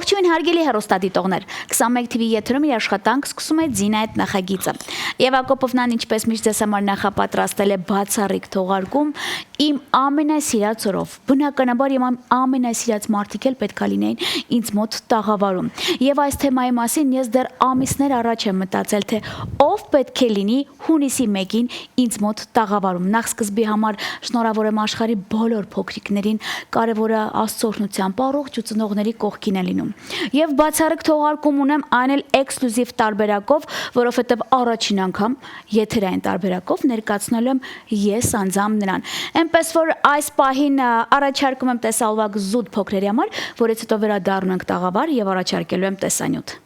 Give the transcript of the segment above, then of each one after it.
Ողջույն հարգելի հեռուստադիտողներ, 21 TV եթերում իր աշխատանք սկսում է Ձինա այդ նախագիծը։ Եվ Ակոպովնան ինչպես միշտ ձեզ համար նախապատրաստել է բացառիկ թողարկում իմ ամենասիրած օրով։ Բնականաբար իմ ամենասիրած մարդիկ էլ պետք է լինեին ինձ մոտ տաղավարում։ Եվ այս թեմայի մասին ես դեռ ամիսներ առաջ եմ մտածել, թե ով պետք է լինի հունիսի 1-ին ինձ մոտ տաղավարում։ Նախ սկզբի համար շնորհավոր եմ աշխարհի բոլոր փոքրիկներին, կարևորը Աստծո օրհնությամբ, առողջ ու ծնողների կողքին է լինում։ Եվ բացառիկ թողարկում ունեմ այն էլ էքսկլյուզիվ տարբերակով, որովհետև առաջին անգամ եթերային տարբերակով ներկայացնելու եմ ես անձամբ նրան։ Էնպես որ այս պահին առաջարկում եմ տեսալվակ զուտ փոքրերի համար, որից հետո վերադառնում ենք տաղավար եւ առաջարկելու եմ տեսանյութ։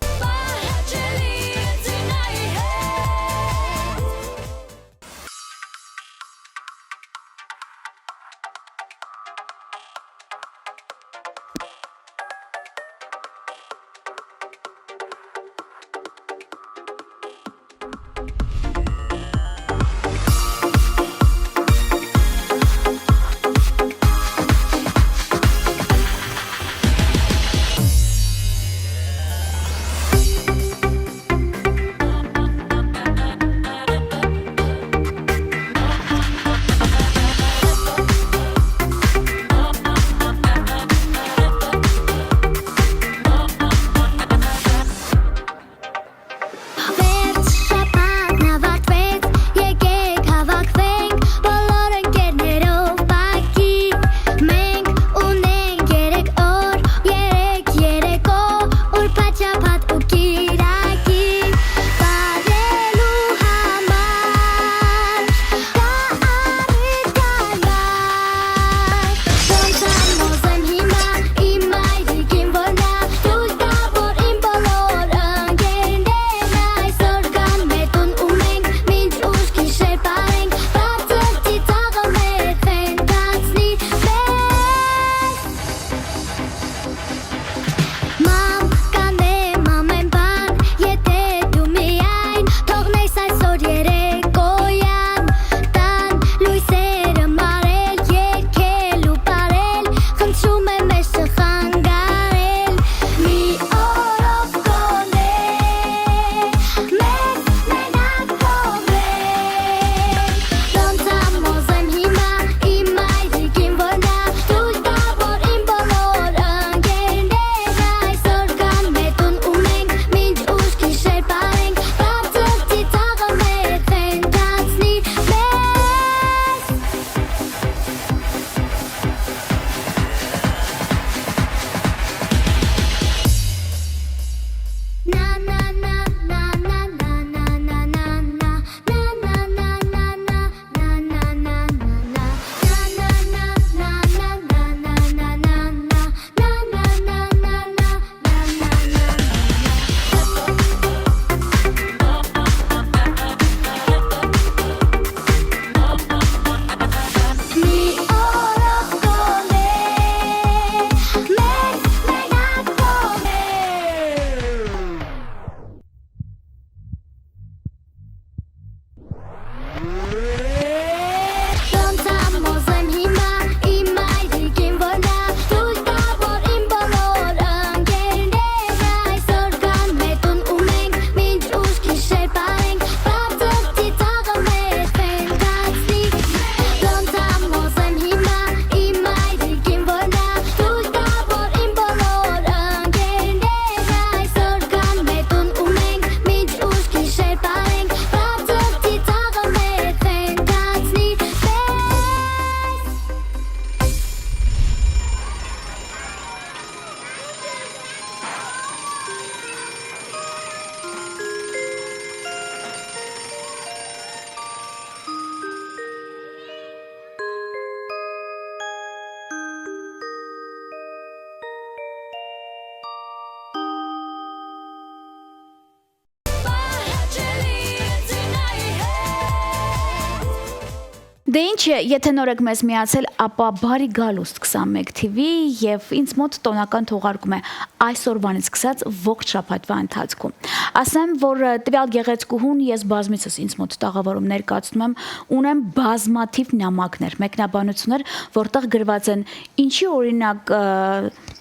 Դե ինչ է, եթե նոր եք մեզ միացել, ապա բարի գալուստ 21 TV եւ ինձ մոտ տոնական թողարկում է այսօրվանից սկսած ողջ շաբաթվա ընթացքում։ Ասեմ, որ տվյալ գեղեցկուհուն ես բազմիցս ինձ մոտ տաղավարում ներկայացնում եմ, ունեմ բազմաթիվ նամակներ, մեկնաբանություններ, որտեղ գրված են ինչի օրինակ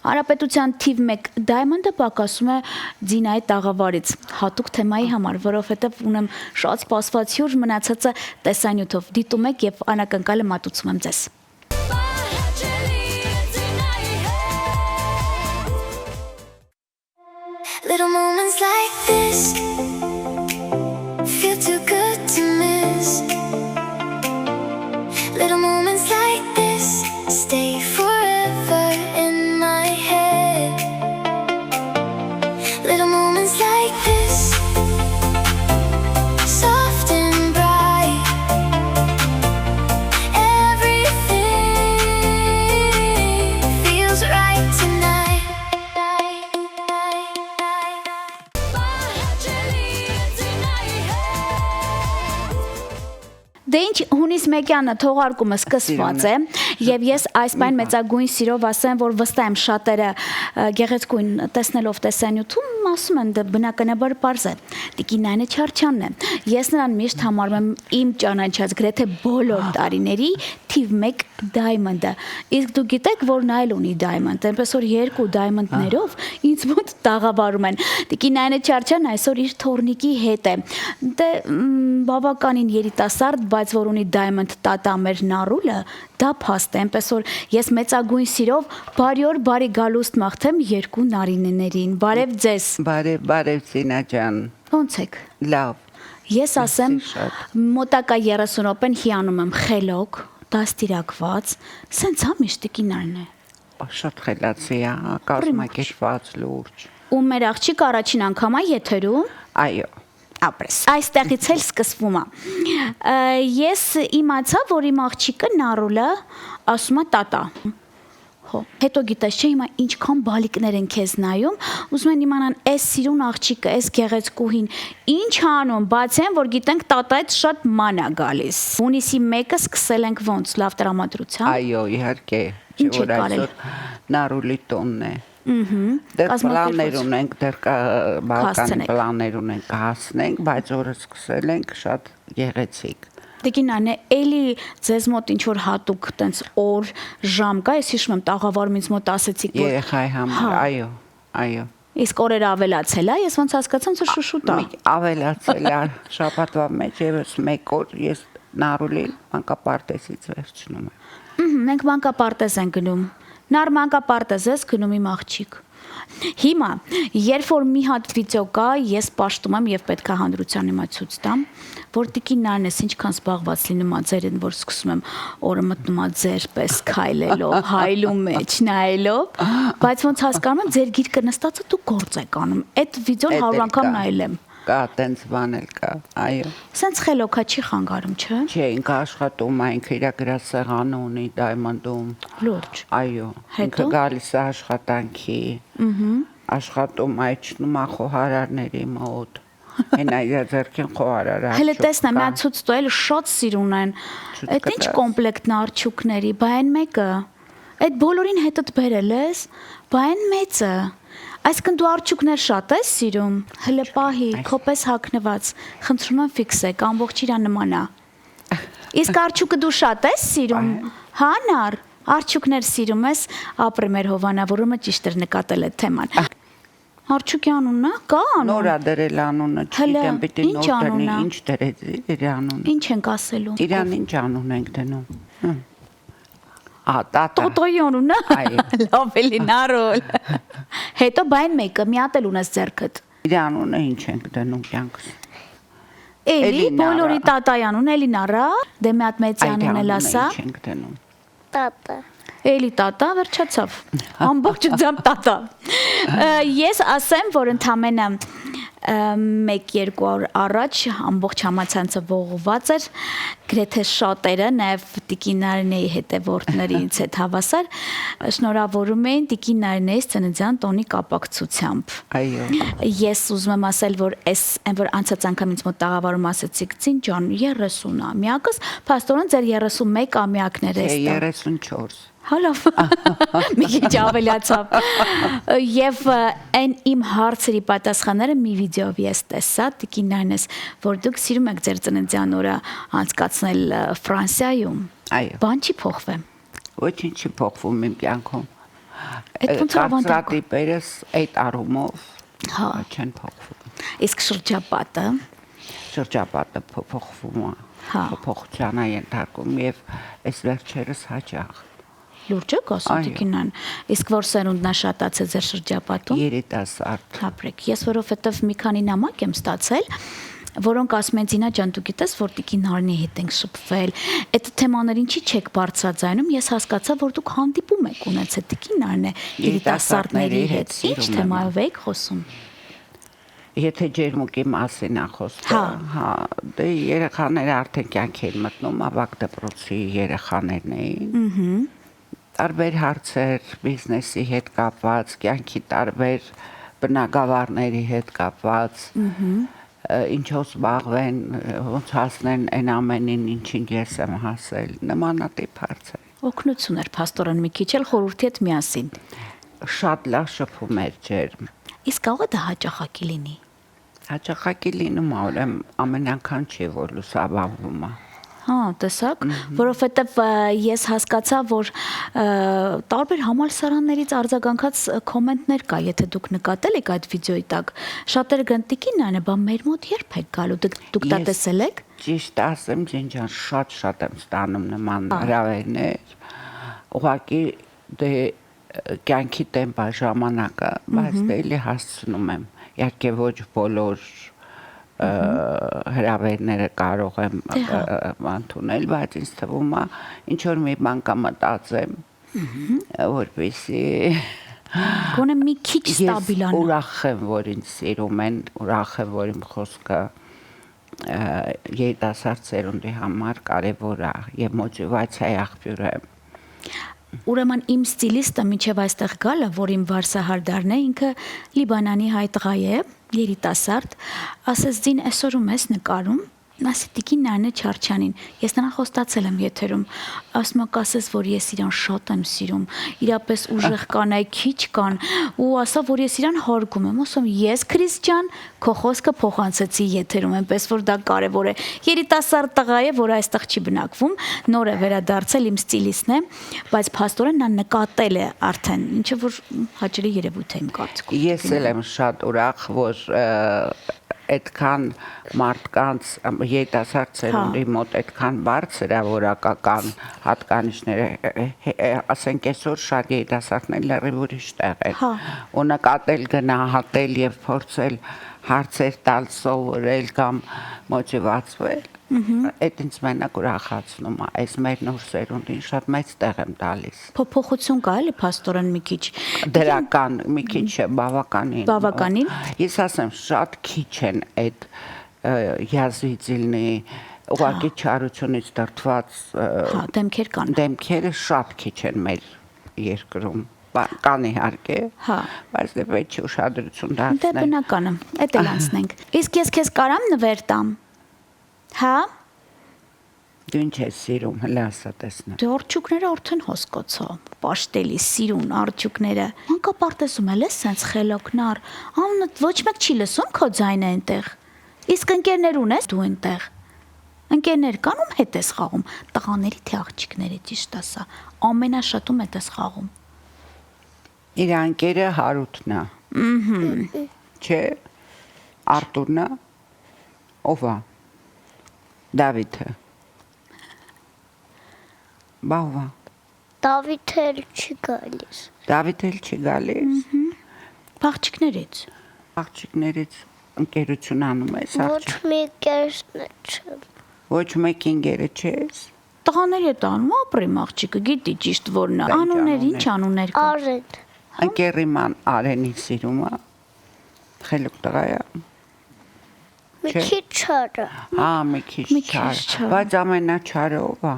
Հանրապետության թիվ 1 Diamond-ը պակասում է Ձինայի տաղավարից, հատուկ թեմայի համար, որովհետև ունեմ շատ սպասված հյուր, մնացածը տեսանյութով դիտում եք եւ անակնկալը մատուցում եմ ձեզ։ Little moments like this feel too good to miss. Little moments like this stay forever in my head. Little moments like this, soft and bright. Everything feels right tonight. Դե ինչ հունիս 1-յանը թողարկումը սկսված է եւ ես այս բան մեծագույն սիրով ասեմ, որ վստահ եմ շատերը գեղեցկույն տեսնելով տեսանյութում ասում են դա բնականաբար պարզ է։ Տիկին Նայնե Չարչյանն է։ Ես նրան միշտ համարում եմ իմ ճանաչած գրեթե բոլոր տարիների թիվ 1 Diamond-ը։ Իսկ դու գիտեք, որ նա էլ ունի Diamond, այնպես որ 2 Diamond-ներով ինձ մոտ տաղավարում են։ Տիկին Նայնե Չարչյանն այսօր իր թորնիկի հետ է։ Դե բավականին երիտասարդ, բայց որ ունի Diamond տատա մեր Նարուլը, դա փաստ է, այնպես որ ես մեծագույն սիրով բարի գալուստ մաղթեմ 2 Նարինեներին։ Բարև ձեզ։ Բարև Զինա ջան։ Ոնց եք։ Լավ։ Ես ասեմ մոտակա 30 րոպեն հիանում եմ խելոք, դաստիարակված, սենց հա միշտ տիկինարն է։ Շատ խելացի է, կազմակերպված լուրջ։ Ու մեր աղջիկ առաջին անգամ է եթերում։ Այո։ Ապրես, այստեղից էլ սկսվում է։ Ես իմացա, որ իմ աղջիկը Նարուլը ասում է տատա։ Հո, հետո գիտես չէ, հիմա ինչքան բալիկներ են քեզ նայում, ուզում են իմանան, այս սիրուն աղջիկը, այս գեղեցկուհին ինչ անում, բացի այն, որ գիտենք տատայից շատ ման է գալիս։ Հունիսի 1-ը սկսել ենք ոնց, լավ տրամադրությամբ։ Այո, իհարկե, Ինչ եք արել։ Նարուլի տոնն է։ Դեռ պլաններ ունենք, դեռ բավական պլաններ ունենք հասնենք, բայց օրը սկսել ենք շատ գեղեցիկ։ Տիկինան է, էլի ձեզ մոտ ինչ որ հատուկ տենց օր, ժամ կա, ես հիշում եմ տաղավարում ինձ մոտ ասեցիք, որ Երեխայի համար, այո։ Իսկ օրերը ավելացել է, ես ոնց հասկացամ, որ շուշուտ է։ Ավելացել է, շաբաթվա մեջ եւս 1 օր ես Նարուլին մանկապարտեզից վերջնում եմ։ Մենք մանկապարտեզ ենք գնում։ Նար մանկապարտեզ ես գնում իմ աղջիկ։ Հիմա, երբ որ մի հատ վիդեո կա, ես պաշտում եմ եւ պետք է հանրության հիմա ցույց տամ, որ տիկինն ես ինչքան զբաղված լինում ա ձերին, որ սկսում եմ օրը մտնում ա ձեր պես քայլելով, հայլում մեջ նայելով, բայց ոնց հասկանում եմ, ձեր գիրկը նստածը դու գործ եք անում։ Այդ վիդեոն 100 անգամ նայել եմ։ Կա, տենց բան էլ կա, այո։ Սենց խելոքա չի խանգարում, չէ։ Չէ, ինքը աշխատում է, ինքը իր գրասեղանը ունի Diamond-ում։ Լուրջ։ Այո, ինքը գալիս է աշխատանքի։ Աշխատում է, իջնում է խոհարարների մոտ։ Հենա իր ձեռքին խոհարարը։ Հələ տեսնեմ, մի ցույց տո, էլ շատ սիրուն են։ Այդ ինչ կոմպլեկտն արջուկների, բա այն մեկը։ Այդ բոլորին հետդ բերել ես, բա այն մեծը։ Այսինքն դու արջուկներ շատ ես սիրում, հələ պահի, քո պես հագնված, խնդրում եմ ֆիքսեք, ամբողջ իրան նման է։ Իսկ արջուկը դու շատ ես սիրում, հա Նար, արջուկներ սիրում ես, ապրի մեր հովանավորումը ճիշտ էր նկատել այդ թեման։ Արջուկի անունն է, կա անուն։ Նորա դրել անունը, չգիտեմ, պիտի նոր դնի, ինչ դրեց իր անունը։ Ինչ ենք ասելու։ Իրան ինչ անուն ենք դնում։ Տատա։ Տոտոյի անունն է։ Այո։ Լավ էլի Նարոլ։ Հետո բայն մեկը մի հատ էլ ունես ձեռքդ։ Իր անունը ինչ ենք դնում կյանքս։ Էլի բոլորի տատայի անուն էլի Նարա, դե մի հատ մեծ անուն էլ ասա։ Ինչ ենք դնում։ Տատա։ Էլի տատա վերջացավ։ Ամբողջությամբ տատա։ Ես ասեմ, որ ընդամենը 1-2 օր առաջ ամբողջ համացանցը ողողված էր, գրեթե շատերը, նաև Տիկին Նարինեի հետևորդների ինձ հետ հավասար, շնորհավորում էին Տիկին Նարինեի ծննդյան տոնի կապակցությամբ։ Այո։ Ես ուզում եմ ասել, որ այս այն որ անցած անգամ ինձ մոտ տաղավարում ասեցիք, Ցին ջան, 30-ա միակս, փաստորեն ձեր 31 ամյակներ է ստա։ 34։ Հալով, մի քիչ ավելացավ։ Եվ այն իմ հարցերի պատասխանները մի վիդեոյով ես տեսա, Տիկին Նայնես, որ դուք սիրում եք ձեր ծննդյան օրը անցկացնել Ֆրանսիայում։ Այո։ Բան չի փոխվել։ Ոչինչ չի փոխվում իմ կյանքում։ Այդ ոնց է ավանդական։ Կարծրատիպերս այդ առումով չեն փոխվում։ Իսկ շրջապատը փոխվում է, փոփոխության է ենթարկում եւ այս վերջերս հաճախ։ Լուրջ եք ասում Տիկինան, իսկ որ սերունդն է շատացել ձեր շրջապատում։ Երիտասարդ։ Հապրեք, ես որովհետև մի քանի նամակ եմ ստացել, որոնք ասում են Զինա ջան, դու գիտես, որ Տիկին Նարինի հետ ենք շփվել։ Այդ թեմաներին չի չեք բարձրաձայնում, ես հասկացա, որ դուք հանդիպում եք ունեցել Տիկին Նարինը երիտասարդների հետ։ Ինչ թեմայով եք խոսում։ Եթե ջերմուկի մասին է խոսում, դե երեխաները արդեն կյանք են մտնում, ավագ դպրոցի երեխաներն էին։ Տարբեր հարցեր, բիզնեսի հետ կապված, կյանքի տարբեր բնագավառների հետ կապված, ինչով զբաղվեն, ոնց հասնեն այն ամենին, ինչին ես եմ հասել, նմանատիպ հարցեր։ Օգնություն էր փաստորեն մի քիչ էլ խորհրդի հետ միասին։ Շատ լավ շփում էր ջերմ։ Իսկ կարող է դա հաճախակի լինի։ Հաճախակի լինում է, ուրեմն ամեն անգամ չի, որ լուսաբանվում է։ Տեսակ, որովհետև ես հասկացա, որ տարբեր համալսարաններից արձագանքած կոմենտներ կա, եթե դուք նկատել եք այդ վիդեոյի տակ, շատերը գտնտիկին այն է, բա մեր մոտ երբ եք գալու, դուք դա տեսել եք։ Ճիշտ ասեմ, ջան, շատ եմ ստանում նման հրավերներ, ուղղակի դե կյանքի տեմպը ժամանակը, բայց դե էլի հասցնում եմ, իհարկե ոչ բոլոր հրավերները կարող եմ ընդունել, բայց ինձ թվում է ինչ որ մի բան կմտածեմ, որպեսզի գոնե մի քիչ ստաբիլանա։ Ես ուրախ եմ, որ ինձ սիրում են, ուրախ եմ, որ իմ խոսքը երիտասարդ սերունդի համար կարևոր է եւ մոտիվացիայի աղբյուր է։ Ուրեմն իմ ստիլիստը միջև այստեղ գալը, որ իմ վարսահարդարն է, ինքը Լիբանանի հայ տղա է, երիտասարդ, ասես Զին այսօր ես նկարում, ասի Տիկին Նարինե Չարչյանին, ես նրան խոստացել եմ եթերում, ասում եք ասես, որ ես իրան շատ եմ սիրում, իրապես ուժեղ կանայք կան, ու ասա, որ ես իրան հարգում եմ, ասում ես Քրիս ջան, քո խոսքը փոխանցեցի եթերում, այնպես որ դա կարևոր է։ Երիտասարդ տղա է, որ այստեղ չի բնակվում, նոր է վերադարձել, իմ ստիլիստն է, բայց փաստորեն նա նկատել է արդեն, ինչը որ հաճելի երևույթ է իմ կարծիքով։ Ես էլ եմ շատ ուրախ, որ այդքան մարդկանց երիտասարդ սերունդի մոտ այդքան բարձր է որակական հատկանիշները, ասենք այսօր շատ երիտասարդներ լրիվ ուրիշ տեղ են, ու նկատել, գնահատել եւ փորձել հարցեր տալ, սովորել կամ մոտիվացվել, այդ ինձ մենակ ուրախացնում է, այս մեր նոր սերունդին շատ մեծ տեղ եմ տալիս։ Փոփոխություն կա էլի փաստորեն մի քիչ։ Դրական մի քիչ է, բավականին։ Բավականին։ Ես ասեմ, շատ քիչ են այդ յազվիցիլնի ուղղակի չարությունից դրդված դեմքեր կան։ Դեմքերը շատ քիչ են մեր երկրում։ Կան իհարկե, բայց դե պետք է ուշադրություն դարձնել։ Դե բնականը, այդ էլ անցնենք։ Իսկ ես քեզ կարամ նվեր տամ։ Հա։ Դու ինչ ես սիրում, հələ ասա տեսնեմ։ Դե արջուկները արդեն հոսկոցա, պաշտելի, սիրուն արջուկները։ Մանկապարտեզում էլ է սենց խելոքնար, անունդ ոչ մեկ չի լսում քո ձայնը այնտեղ։ Իսկ ընկերներ ունես դու այնտեղ։ Ընկերներ կան ում հետ ես խաղում, տղաների թե աղջիկների ճիշտ ասա, ամենաշատում հետ ես խաղում։ Իր անկերը Հարութն է։ Չէ, Արտուրն է։ Ով է։ Դավիթը։ Բավա։ Դավիթը չի գալիս։ Դավիթը չի գալիս։ Աղջիկներից։ Աղջիկներից ընկերություն անում ես Ոչ մի կերսն չեմ։ Ոչ մեկ ընկերը չես։ Տղաների հետ անում ապրեմ աղջիկը, գիտի ճիշտ որն է։ Անուններ, ինչ անուններ կա։ Արեն։ Ընկերիման Արենի սիրում է։ Խելոք տղա է։ Մի քիչ չարը։ Մի քիչ չար։ Բայց ամենաչարը ով է։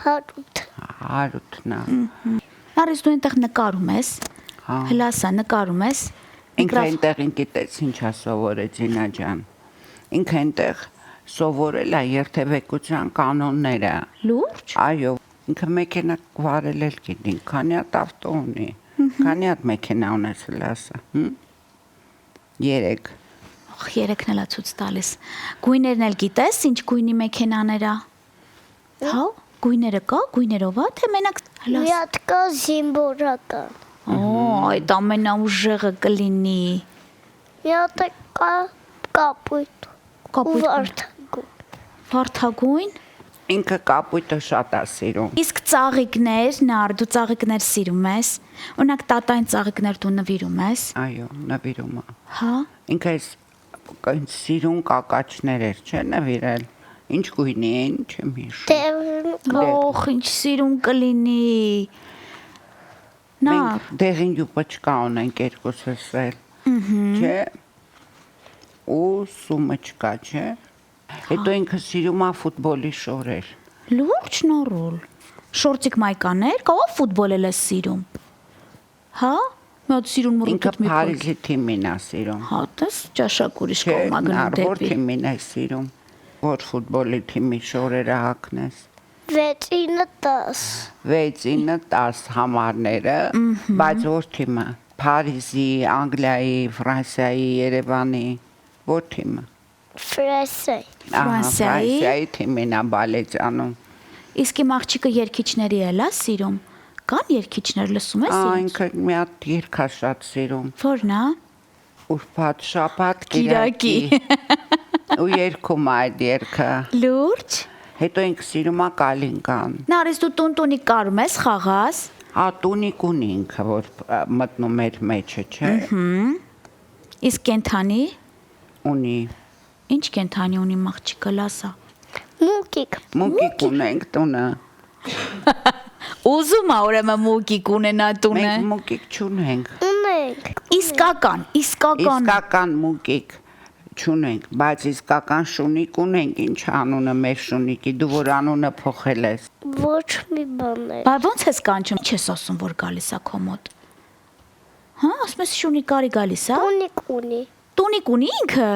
Հարութն է։ Արես դու այնտեղ նկարում ես։ Հլասա նկարում ես։ Ինքը այնտեղ գիտես ինչա սովորեց Զինա ջան։ Ինքը այնտեղ սովորել է երթևեկության կանոնները։ Լուրջ։ Այո, ինքը մեքենա վարել էլ գիտի, քանի հատ ավտո ունի։ Քանի հատ մեքենա ունես լասա։ 3։ Երեքն էլ ցույց տալիս։ Գույներն էլ գիտես, ինչ գույնի մեքենաներ է։ Հա, գույները կա, գույներով է, թե մենակ Մի հատ կա զիմբորական։ Այդ ամենաուժեղը կլինի։ Մի հատ է կապույտ։ Կապույտ։ Վարդագույն։ Վարդագույն։ Ինքը կապույտը շատ է սիրում։ Իսկ ծաղիկներ, նար, դու ծաղիկներ սիրում ես։ Օրինակ տատային ծաղիկներ դու նվիրում ես։ Այո, նվիրում է։ Հա։ Ինքը այս սիրուն կակաչներ էր, չէ՞ նվիրել։ Ինչ գույնի են, չեմ հիշում։ Օխ, ինչ սիրուն կլինի։ Նար։ Մենք դեղին յուպաչկա ունենք երկուսս էլ։ Չէ։ Ու սումաչկա, չէ։ Հետո ինքը սիրում է ֆուտբոլի շորեր։ Լուրջ նորոլ։ Շորտիկ մայկաներ, կարող ֆուտբոլ էլ է սիրում։ Հա։ Մի հատ սիրուն Ինքը մռուտ մի Փարիզի թիմին է սիրում։ Հա, դες ճաշակ ուրիշ Չէ, կողմա գնում որ դեպի։ թիմին է սիրում։ Որ ֆուտբոլի թիմի շորերը հակնես։ 6-9 10 6-9 10 համարները, բայց որ թիմը։ Փարիզի, Անգլիայի, Ֆրանսիայի, Երևանի, որ թիմը։ Ֆրանսիա։ Ֆրանսիայի։ Ֆրանսիայի թիմին է բալեջանում։ Իսկ իմ աղջիկը երգիչների էլ է սիրում։ Կան երգիչներ լսում ես իրենց։ Ինքը մի հատ երգ է շատ սիրում։ Որն է։ Ուրբաթ, շաբաթ, Կիրակի։ Ու երգում է այդ երգը։ Լուրջ։ Հետո ինքը սիրում է կալինկան։ Նարես դու տունտունի կարում ես խաղաս։ Տունիկ ունի ինքը, որ մտնում էր մեջը, չէ։ Իսկ կենթանի։ Ունի։ Ինչ կենթանի ունի աղջիկը լասա։ Մուկիկ։ Մուկիկ ունենք տունը։ Ուզում է ուրեմն մուկիկ ունենա տունը։ Մենք մուկիկ չունենք։ Ունենք։ Իսկական։ Իսկական մուկիկ չունենք, բայց իսկական շունիկ ունենք, ինչ անունը մեր շունիկի, դու որ անունը փոխել ես։ Ոչ մի բան է։ Բա ո՞նց ես կանչում։ Ինչ ես ասում որ գալիս է քո մոտ։ Հա, ասում ես շունիկարի գալիս է։ Ունիկ ունի։ Տունիկ ունի ինքը։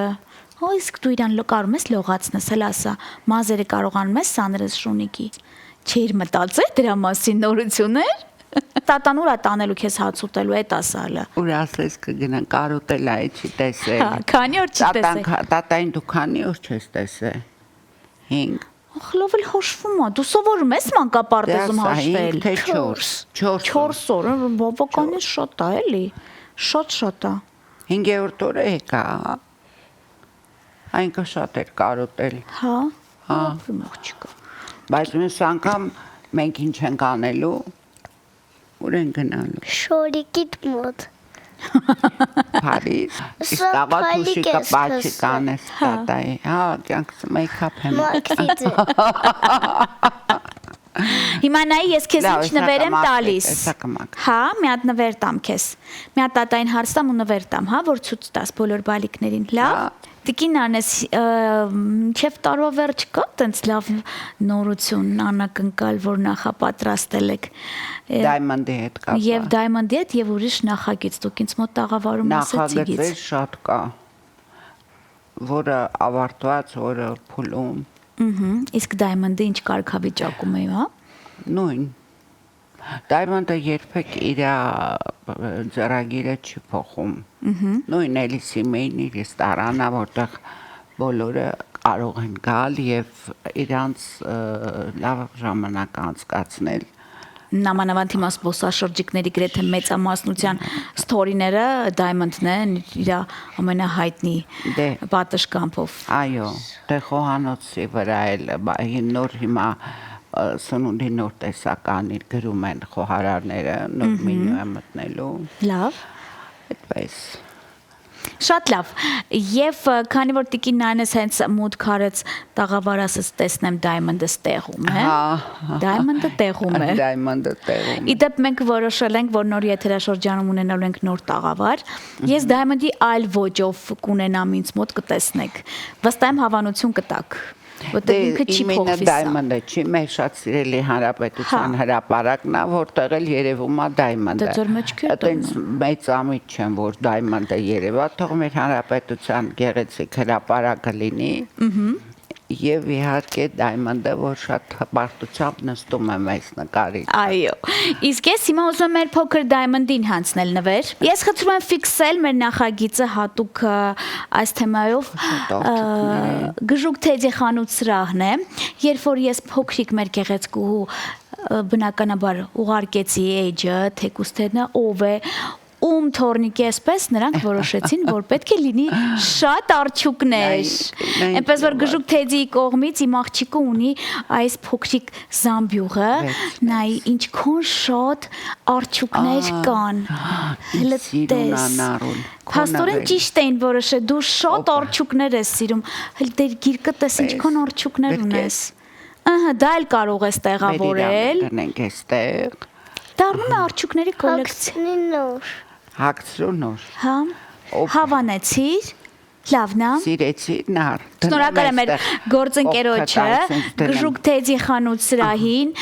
Հո իսկ դու իրան կարում ես լողացնես, հələ ասա։ Մազերը կարողանում ես սանրես շունիկի։ Չէր մտածել դրա մասին նորություններ։ Տատան ուրա տանելու քեզ հաց ուտելու այդ ասալը։ Ուր ասես կգնան կարոտել է, չի տեսել։ Հա, քանի օր չի տեսել։ Տատային դու քանի օր չես տեսել։ 5։ Ախլով էլ հաշվում է։ Դու սովորում ես մանկապարտեզում հաշվել։ Թե 4։ 4 օր, բավականին շատ է, էլի։ Շատ է։ 5-րդ օրը եկա։ Այնքան շատ էր կարոտել։ Հա։ Հա։ Աղջիկը։ Բայց մյուս անգամ մենք ինչ ենք անելու։ Ուր են գնալու։ Շորիկիդ մոտ։ Փարիզ։ Իսկ Սա աղաթուշիկը փալիկ ես պաչի լսում։ կանես տատայի։ Հա, կյանքս մեյքափ եմ։ Մաքսիձը։ Հիմա նայ ես քեզ Լավ, ինչ նվեր եմ էսա տալիս։ էսա կմակ։ Հա, մի հատ նվեր տամ քեզ։ Մի հատ տատային հարց տամ ու նվեր տամ, հա, որ ցույց տաս բոլոր բալիկներին։ Լավ։ Հա։ Տիկին անես, չեփ տարվա վերջ կա տենց լավ նորություն անակնկալ, որ նախապատրաստել եք։ Դայմոնդի հետ կապ։ Եվ Diamond-ի հետ եւ ուրիշ նախագիծ դուք ինձ մոտ տաղավարում ասացիք։ Նախագծեր շատ կա, որը ավարտված, որը փուլում, Իսկ Diamond-ը ինչ կարգավիճակում է, հա։ նույն։ Դայմոնդը երբեք իր ծրագիրը չի փոխում։ Նույն էլի սիմեյնի ռեստորանա, որտեղ բոլորը կարող են գալ եւ իրանց լավ ժամանակ անցկացնել։ Նամանավանդ հիմա զբոսաշրջիկների գրեթե մեծամասնության սթորիները Diamond-ն են իր ամենահայտնի Դե։ պատշգամբով։ Այո, դե խոհանոցի վրա էլ նոր հիմա սնունդի նոր տեսականի գրում են խոհարարները, նոր մենյու է մտնելու։ Լավ։ Այդպես։ Շատ լավ։ Եվ քանի որ տիկին նայնես հենց մուտք արեց տաղավարասս տեսնեմ Diamond-ը տեղում է։ Հա։ Diamond-ը տեղում է։ Դայմոնդը տեղում։ Իդեպ մենք որոշել ենք, որ նոր եթերաշրջանում ունենալու ենք նոր տաղավար։ Ես Diamond-ի այլ ոճով կունենամ ինձ մոտ կտեսնեք։ Վստահ եմ հավանություն կտակ։ Որտեղ ինքը չի փոխվի սա։ Դայմոնդը չի, մեր շատ սիրելի հանրապետության հրապարակն է, որտեղ էլ երևում է Դայմոնդը։ Դա ձեր մեջքի է Այդպես մեծ ամիջ չեմ, որ Դայմոնդը երևա, թող մեր հանրապետության գեղեցիկ հրապարակը լինի։ Եվ իհարկե Diamond-ը, որ շատ հպարտությամբ նստում է մեզ նկարից։ Այո։ Իսկ ես հիմա ուզում եմ մեր փոքր Diamond-ին հանձնել նվեր։ Ես խնդրում եմ ֆիքսել մեր նախագիծը հատուկ այս թեմայով Գժուկ Թեդի խանութ սրահն է, երբ որ ես փոքրիկ մեր գեղեցկուհու բնականաբար ուղարկեցի էջը, թեկուս թե նա ով է, ում թորնիկի էսպես նրանք որոշեցին, որ պետք է լինի շատ արջուկներ։ Այնպես որ գժուկ թեձի կողմից իմ աղջիկը ունի այս փոքրիկ զամբյուղը, նայ ինչքան շատ արջուկներ կան։ Սիրունանարուն։ Փաստորեն ճիշտ էին որոշել, դու շատ արջուկներ ես սիրում, հəl դեր գիրկը տես ինչքան արջուկներ ունես։ Ահա, դա էլ կարող ես տեղավորել։ Դնենք էստեղ։ Դառնում է արջուկների կոլեկցիա։ Հացնի նոր։ Հագցրու նոր։ Հա։ Հավանեցիր։ Լավն է։ Սիրեցի նար։ Շնորհակալ եմ մեր գործընկերոջը, Գժուկ թեձի խանութ սրահին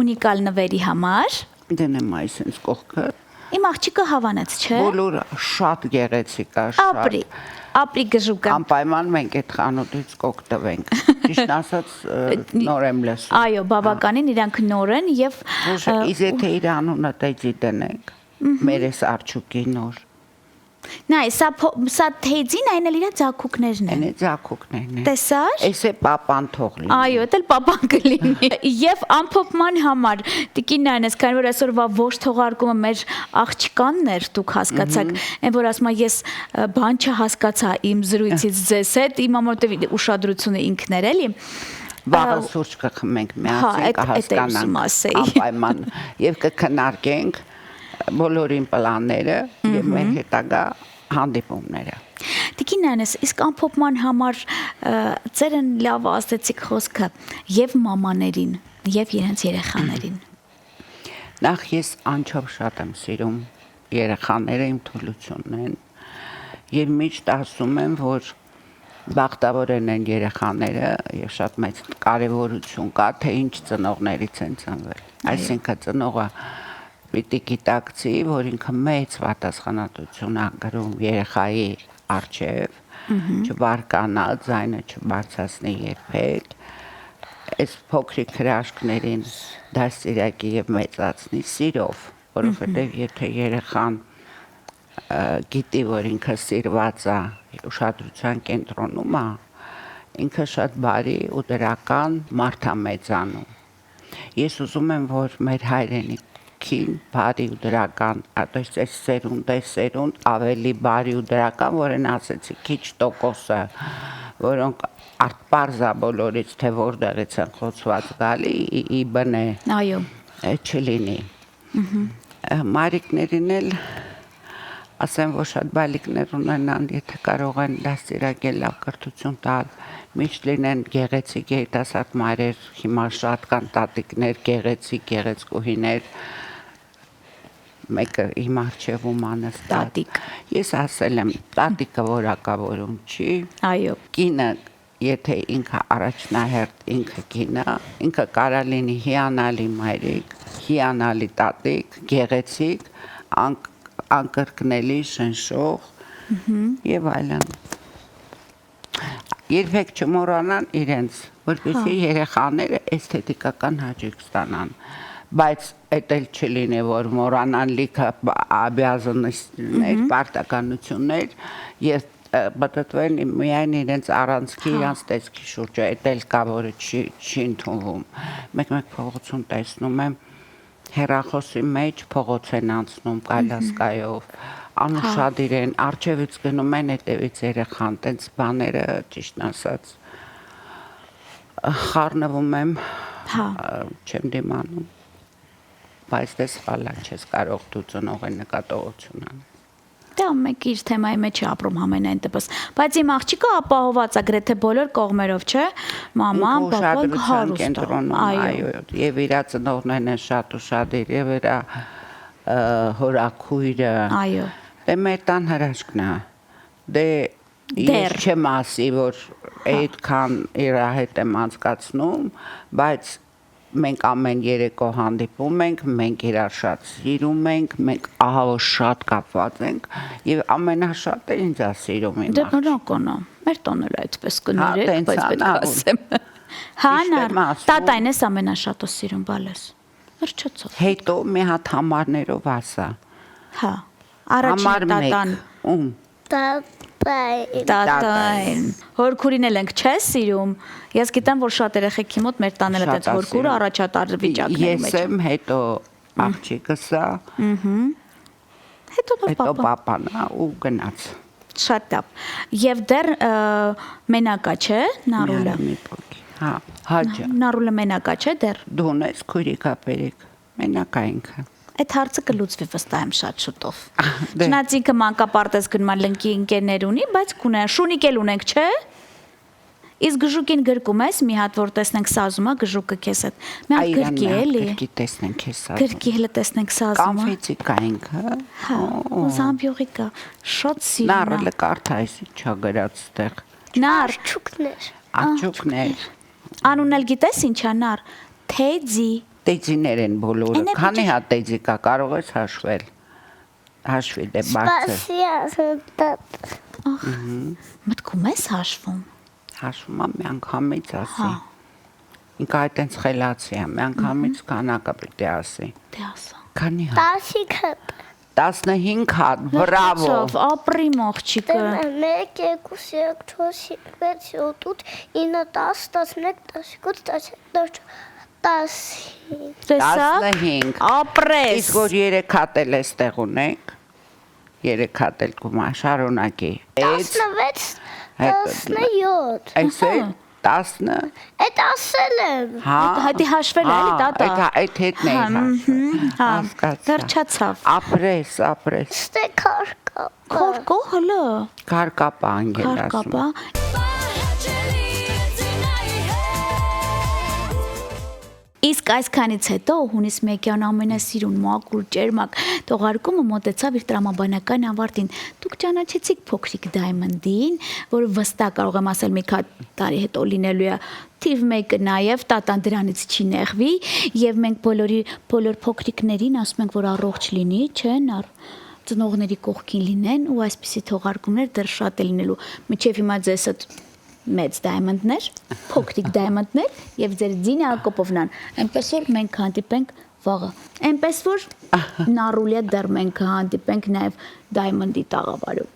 ունիկալ նվերի համար։ Դնեմ այսպես կողքը։ Իմ աղջիկը հավանեց, չէ։ Բոլորը շատ գեղեցիկ է, շատ։ Ապրի գժուկը։ Անպայման մենք այդ խանութից կօգտվենք։ Ճիշտ ասած նոր եմ լսում։ Այո, բավականին իրանք նոր են եւ Իսկ եթե իր անունը տեջի դնենք, մեր էս արջուկի նոր։ Նայ, սա թեձին այն էլ իր ձակուկներն են։ Այնե ձակուկներն են։ Տեսար։ Էս է պապան թող լինի։ Այո, դա էլ պապան կլինի։ Եվ ամփոփման համար տիկին Նայնես, քանի որ այսօրվա ոչ թողարկումը մեր աղջկանն էր, դուք հասկացաք, այն որ ասում ես բան չհասկացա իմ զրույցից ձեզ հետ, իմ ամորտե ուշադրությունը ինքն էր էլի։ Վաղը սուրճ կխմենք միասին կհասկանանք անպայման եւ կքննարկենք բոլորին պլանները եւ մեր հետագա հանդիպումները։ Տիկին Նայնես, իսկ ամփոփման համար ծերն լավ ասեցիք խոսքը եւ մամաներին եւ իրենց երեխաներին։ Նախ ես անչափ շատ եմ սիրում երեխաները, իմ թուլությունն են եւ միշտ ասում եմ, որ բախտավոր են երեխաները եւ շատ մեծ կարեւորություն կա, թե ինչ ծնողներից են ծնվել։ Այսինքն ծնողը պիտի գիտակցի, որ ինքը մեծ պատասխանատվություն է կրում երեխայի առջև, չբարկանա, ձայնը չբարձրացնի երբեք, այս փոքրիկ հրաշքներին դաստիարակի եւ մեծացնի սիրով, որովհետեւ եթե երեխան գիտի, որ ինքը սիրված է, ուշադրության կենտրոնում է, ինքը շատ բարի ու դրական մարդ է մեծանում։ Ես ուզում եմ, որ մեր հայրենիքին բարի ու դրական, այս սերունդ ավելի բարի ու դրական, որն ասեցի, քիչ տոկոսը, որոնք արտպարզա բոլորից, թե որտեղից են խոցված գալի, ի բնե Այո։ չլինի։ Մարիկներին էլ ասեմ, որ շատ բալիկներ ունենան, եթե կարող են դաստիարակել, լավ կրթություն տալ, միշտ լինեն գեղեցիկ երիտասարդ մայրեր, հիմա շատ կան տատիկներ, գեղեցկուհիներ, մեկը իմ առջևում անստատ։ Տատիկ։ Ես ասել եմ, տատիկը որակավորում չի։ Այո։ Կինը, եթե ինքը առաջնահերթ ինքը կինը, ինքը կարա լինի հիանալի մայրիկ, հիանալի տատիկ, գեղեցիկ, անկրկնելի, շնշող եւ այլն։ Երբեք չմոռանան իրենց, որպեսզի երեխաները էսթետիկական հաճույք ստանան, բայց այդ էլ չլինի, որ մոռանան լիքը обязанностներ, պարտականություններ եւ պատտվեն միայն իրենց առանցքի, իրենց տեսքի շուրջը, այդ էլ կա, որը չի ընդունվում։ Մեկ-մեկ փողոցում տեսնում եմ հեռախոսի մեջ փողոց են անցնում կայլասկայով, անուշադիր են, արջևից գնում են, հետևից երեխան, տենց բաները, ճիշտ ասած, խառնվում եմ, չեմ դիմանում, բայց դες խալա չես կարող դու ծնող են նկատողություն ան։ Դա մեկ իր թեմայի մեջ է ապրում համենայն դեպս, բայց իմ աղջիկը ապահոված է գրեթե բոլոր կողմերով, չէ՞, մաման, պապան հարուստ է։ Այո, եւ իր ծնողներն են շատ ուշադիր, եւ իր հորաքույրը։ Այո։ Դե մեր տան հրաշքն է։ Դե ես չեմ ասի, որ այդքան իր հետ եմ անցկացնում, բայց մենք ամեն երեկո հանդիպում ենք, մենք իրար շատ սիրում ենք, մենք ահա շատ կապված ենք եւ ամենաշատը ինձ է սիրում իմ աղջիկը։ Դե բնական է։ Մեր տոն էլ այդպես կներեք, բայց պետք է ասեմ։ Հա, տատային էս ամենաշատը սիրում բալես։ Վերջացավ։ Հետո մի հատ համարներով ասա։ Հա։ Առաջին տատան։ Ում։ Տատային։ Տատային։ Հորքուրին էլ ենք չես սիրում։ Ես գիտեմ, որ շատ երեխեքի մոտ մեր տանել է Շատ այդ հորքուրը ասիրում։ առաջատար վիճակների Ես մեջ։ եմ, հետո աղջիկս է, Հետո նոր հետո պապա։ պապան է ու գնաց։ Շատ լավ։ Եվ դեռ մենակա չէ Նարուլը։ Մի փոքի։ Հա, հաջա։ Նարուլը մենակա չէ դեռ։ Դու ունես քույրիկապերիկ։ Մենակ այնքը։ Այդ հարցը կլուծվի վստահ եմ շատ շուտով։ Դե։ Չնայած ինքը մանկապարտեզ գնում է լնկի ընկերներ ունի, բայց կունե շունիկ էլ ունենք, չէ՞։ Իսկ գժուկին գրկում ես մի հատ որ տեսնենք սազում է գժուկը քեզ հետ։ Մի հատ գրկի էլի։ Գրկի տեսնենք քեզ սա։ Գրկի հələ տեսնենք սազում է։ Կոնֆետի կա ինքը։ Հա, ու զամբյուղի կա։ Շատ սիրում է։ Նարը կարթայս չա գրած ստեղ։ Նար, Չուկներ։ Աչուկներ։ անուն էլ գիտես ինչա նար։ Թեձի։ Տեջիներ են բոլորը։ Էնե Քանի հատ տեջի կա, կարող ես հաշվել։ Հաշվի դե բարձր։ Սպասիա։ Ախ, մտքում ես հաշվում։ Հաշվում եմ մի անգամից ասի։ Հա։ Ինքը այտենց խելացի է, մի անգամից քանակը պիտի ասի։ Դե ասա։ Քանի հատ։ 10 հատ։ 15 հատ, բրավո։ Լավ, ապրի մողջիկը։ 1 2 3 4 5 6 7 8 9 10 11 12 Տեսա։ 15։ Ապրես։ Իսկ որ 3 հատ էլ էստեղ ունենք։ 3 հատ էլ կոմա շարունակի։ 16 17 Այս է 10։ Այդ ասել եմ։ Հա։ Հետի հաշվել է էլի տատա։ Այդ հետն է հաշվել։ Հա, Հասկացա։ վերջացավ։ Ապրես։ Ստե քարկա։ Քորկո հլը։ Քարկապա անգել ասում։ Քարկապա։ Իսկ այսքանից հետո հունիս 1-յան ամենասիրուն մաքուր ջերմակ տողարկումը մոտեցավ իր տրամաբանական ավարտին։ Դուք ճանաչեցիք փոքրիկ Diamond-ին, որը վստահ կարող եմ ասել մի քանի տարի հետո լինելու է թիվ 1-ը նաև տատան դրանից չի նեղվի եւ մենք բոլոր փոքրիկներին ասում ենք, որ առողջ լինի, չէ՞, նար ծնողների կողքին լինեն ու այսպիսի թողարկումներ դեռ շատ է լինելու։ Մինչև հիմա ձեզ այդ մեծ Diamond-ներ, փոքրիկ Diamond-ներ եւ ձեր Դինա Հակոբովնան, այնպես որ մենք հանդիպենք վաղը։ Այնպես որ Նարուլիա դեռ մենք հանդիպենք նաեւ Diamond-ի տաղավարում։